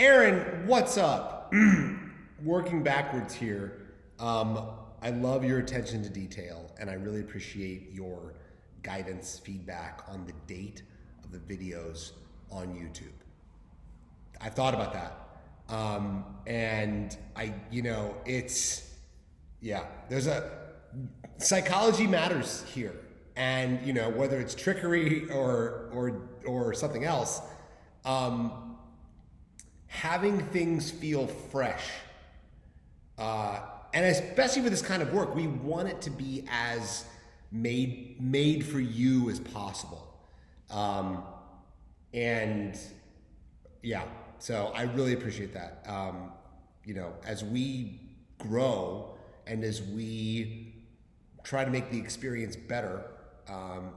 Aaron, what's up? Working backwards here. I love your attention to detail, and I really appreciate your guidance, feedback on the date of the videos on YouTube. I've thought about that. And there's a psychology matters here. And, whether it's trickery or something else, having things feel fresh, and especially for this kind of work, we want it to be as made for you as possible. So I really appreciate that. As we grow and as we try to make the experience better,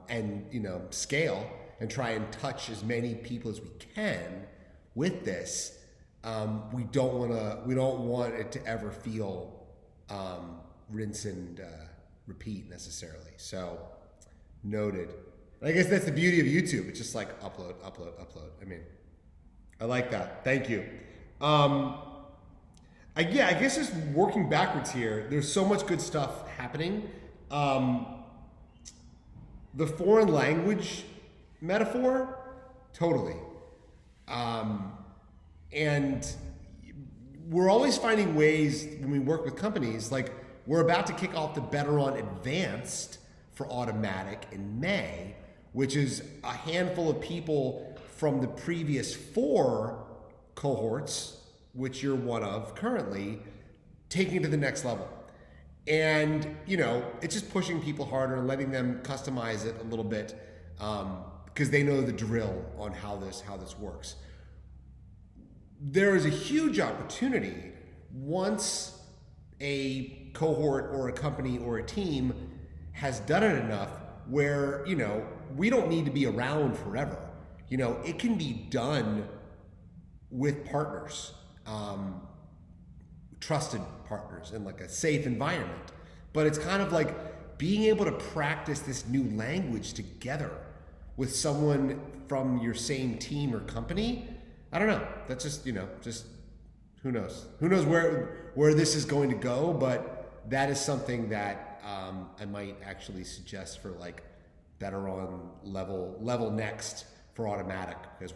and scale and try and touch as many people as we can with this, we don't want it to ever feel rinse and repeat necessarily. So noted. I guess that's the beauty of YouTube. It's just like upload. I mean, I like that. Thank you. I guess just working backwards here, there's so much good stuff happening. The foreign language metaphor, totally. And we're always finding ways when we work with companies, like we're about to kick off the BetterOn Advanced for Automatic in May, which is a handful of people from the previous 4 cohorts, which you're one of currently, taking it to the next level. And, it's just pushing people harder and letting them customize it a little bit, because they know the drill on how this works. There is a huge opportunity once a cohort or a company or a team has done it enough where, we don't need to be around forever. It can be done with partners, trusted partners in like a safe environment. But it's kind of like being able to practice this new language together with someone from your same team or company. I don't know. That's just, just who knows? Who knows where this is going to go, but that is something that I might actually suggest for like BetterOn level next for automatic, because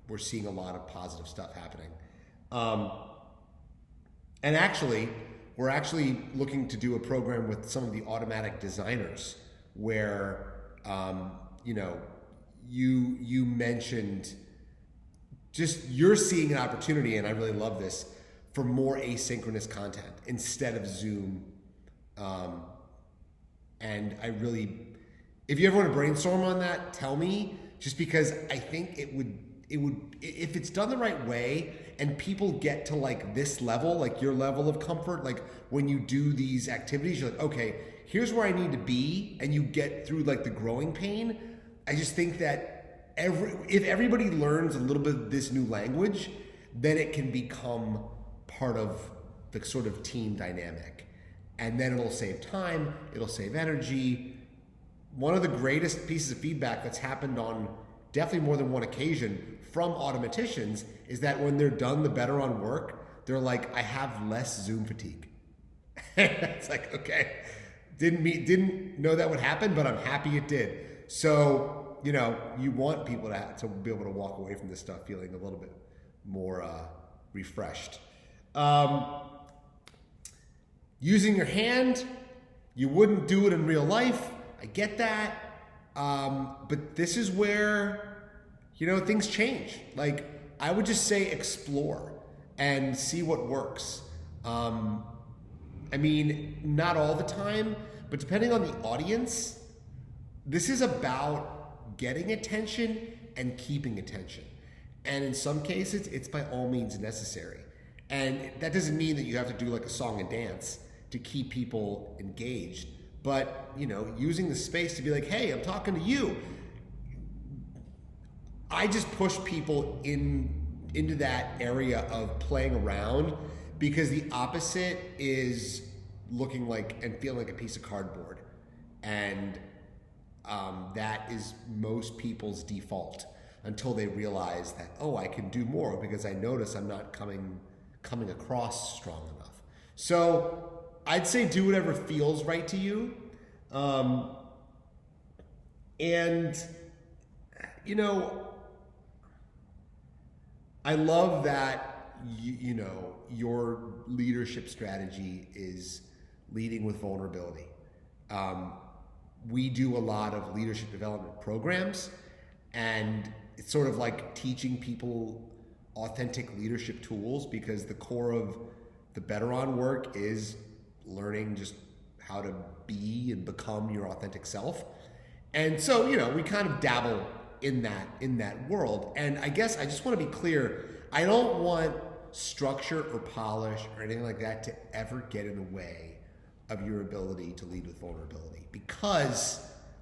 we're seeing a lot of positive stuff happening. And actually, we're actually looking to do a program with some of the automatic designers where, you mentioned just you're seeing an opportunity, and I really love this, for more asynchronous content instead of Zoom. And if you ever want to brainstorm on that, tell me, just because I think it would, if it's done the right way and people get to like this level, like your level of comfort, like when you do these activities, you're like, okay, here's where I need to be, and you get through like the growing pain. I just think that if everybody learns a little bit of this new language, then it can become part of the sort of team dynamic. And then it'll save time, it'll save energy. One of the greatest pieces of feedback that's happened on definitely more than one occasion from automaticians is that when they're done the BetterOn work, they're like, I have less Zoom fatigue. It's like, okay, didn't know that would happen, but I'm happy it did. So, you want people to be able to walk away from this stuff feeling a little bit more refreshed. Using your hand, you wouldn't do it in real life. I get that. But this is where, things change. Like, I would just say explore and see what works. I mean, not all the time, but depending on the audience, this is about getting attention and keeping attention. And in some cases, it's by all means necessary. And that doesn't mean that you have to do like a song and dance to keep people engaged. But, using the space to be like, hey, I'm talking to you. I just push people into that area of playing around, because the opposite is looking like and feeling like a piece of cardboard. And that is most people's default. until they realize that, oh, I can do more because I notice I'm not coming across strong enough. So I'd say do whatever feels right to you. And, you know, I love that, you know, your leadership strategy is leading with vulnerability. We do a lot of leadership development programs, and it's sort of like teaching people authentic leadership tools, because the core of the BetterOn work is learning just how to be and become your authentic self. And so, you know, we kind of dabble in that world. And I guess I just want to be clear, I don't want structure or polish or anything like that to ever get in the way of your ability to lead with vulnerability, because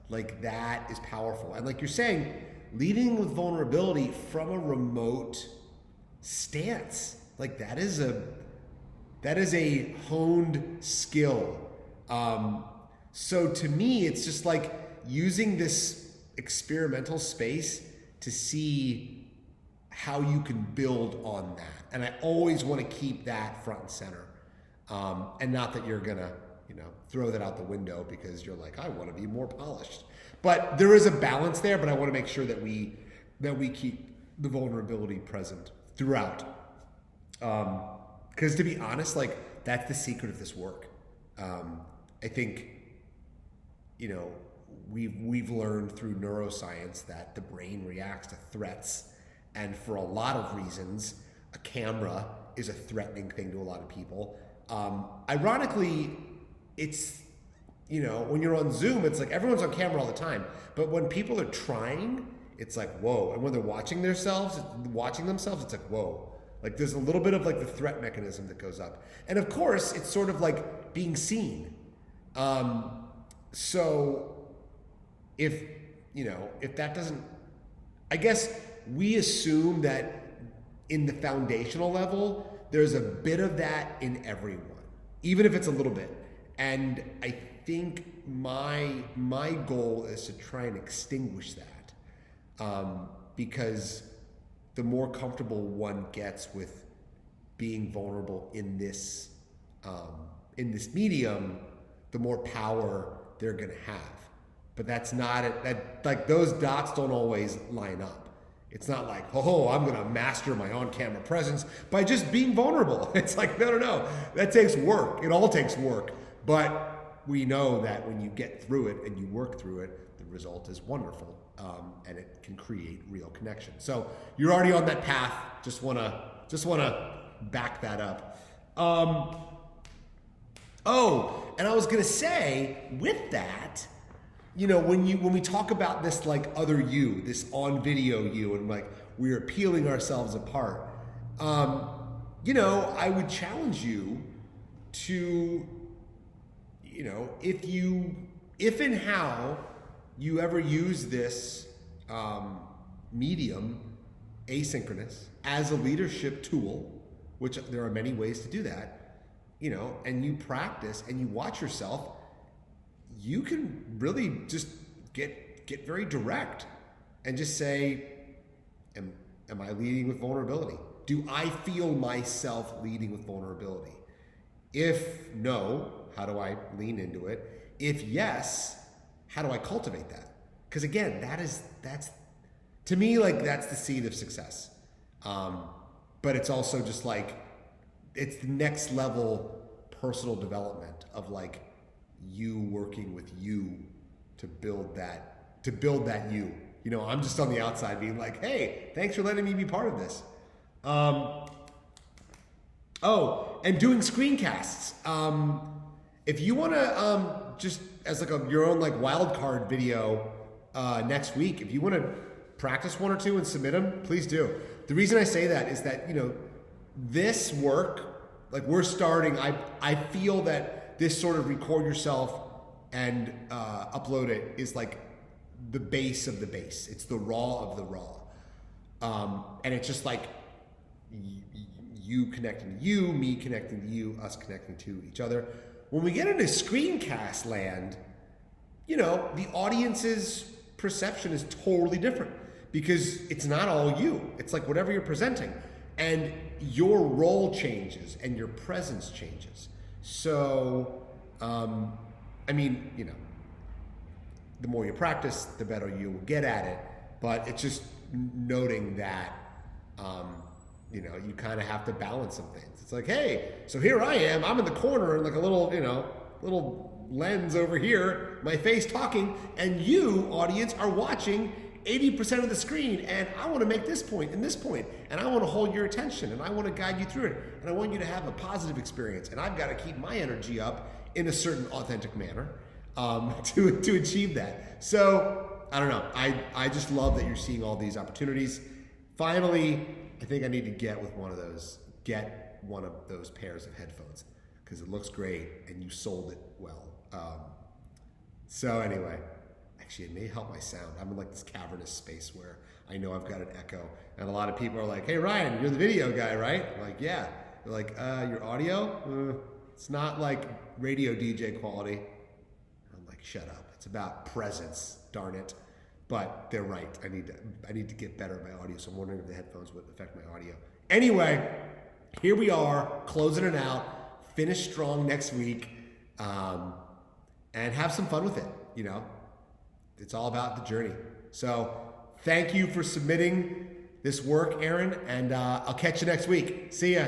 like that is powerful. And like you're saying, leading with vulnerability from a remote stance, like that is a honed skill. So to me, it's just like using this experimental space to see how you can build on that. And I always want to keep that front and center. And not that you're gonna, you know, throw that out the window because you're like, I want to be more polished. But there is a balance there, but I want to make sure that we keep the vulnerability present throughout. Because to be honest, like that's the secret of this work. I think, you know, we've learned through neuroscience that the brain reacts to threats, and for a lot of reasons, a camera is a threatening thing to a lot of people. Ironically, it's, you know, when you're on Zoom, it's like everyone's on camera all the time, but when people are trying, it's like, whoa. And when they're watching themselves, it's like, whoa. Like there's a little bit of like the threat mechanism that goes up. And of course, it's sort of like being seen. So if that doesn't, I guess we assume that in the foundational level, there's a bit of that in everyone, even if it's a little bit. And I think my goal is to try and extinguish that, because the more comfortable one gets with being vulnerable in this medium, the more power they're going to have. But that's not it. That, like, those dots don't always line up. It's not like, oh, I'm going to master my on-camera presence by just being vulnerable. It's like, no. That takes work. It all takes work. But we know that when you get through it and you work through it, the result is wonderful, and it can create real connection. So you're already on that path. Just wanna back that up. And I was gonna say, with that, you know, when we talk about this like other you, this on video you, and like we're peeling ourselves apart, you know, I would challenge you to, you know, if and how you ever use this medium, asynchronous, as a leadership tool, which there are many ways to do that, you know, and you practice and you watch yourself, you can really just get very direct and just say, am I leading with vulnerability? Do I feel myself leading with vulnerability? If no, how do I lean into it? If yes, how do I cultivate that? Because again, that's to me, like, that's the seed of success. But it's also just like, it's the next level personal development of like you working with you to build that you. You know, I'm just on the outside being like, hey, thanks for letting me be part of this. And doing screencasts. If you want to just as like your own like wild card video next week, if you want to practice one or two and submit them, please do. The reason I say that is that, you know, this work, like we're starting, I feel that this sort of record yourself and upload it is like the base of the base. It's the raw of the raw. And it's just like you connecting to you, me connecting to you, us connecting to each other. When we get into screencast land, you know, the audience's perception is totally different because it's not all you. It's like whatever you're presenting. And your role changes and your presence changes. So, I mean, you know, the more you practice, the better you will get at it. But it's just noting that, you know, you kind of have to balance some things. It's like, hey, so here I am. I'm in the corner in like a little, you know, little lens over here, my face talking, and you, audience, are watching 80% of the screen, and I want to make this point and this point, and I want to hold your attention, and I want to guide you through it, and I want you to have a positive experience, and I've got to keep my energy up in a certain authentic manner to achieve that. So, I don't know. I just love that you're seeing all these opportunities. Finally, I think I need to get one of those pairs of headphones because it looks great and you sold it well. So anyway, actually it may help my sound. I'm in like this cavernous space where I know I've got an echo, and a lot of people are like, hey Ryan, you're the video guy, right? I'm like, yeah. They're like, your audio? It's not like radio DJ quality. I'm like, shut up. It's about presence, darn it. But they're right. I need to get better at my audio, so I'm wondering if the headphones would affect my audio. Anyway, here we are, closing it out. Finish strong next week, and have some fun with it, you know? It's all about the journey. So thank you for submitting this work, Aaron, and I'll catch you next week. See ya.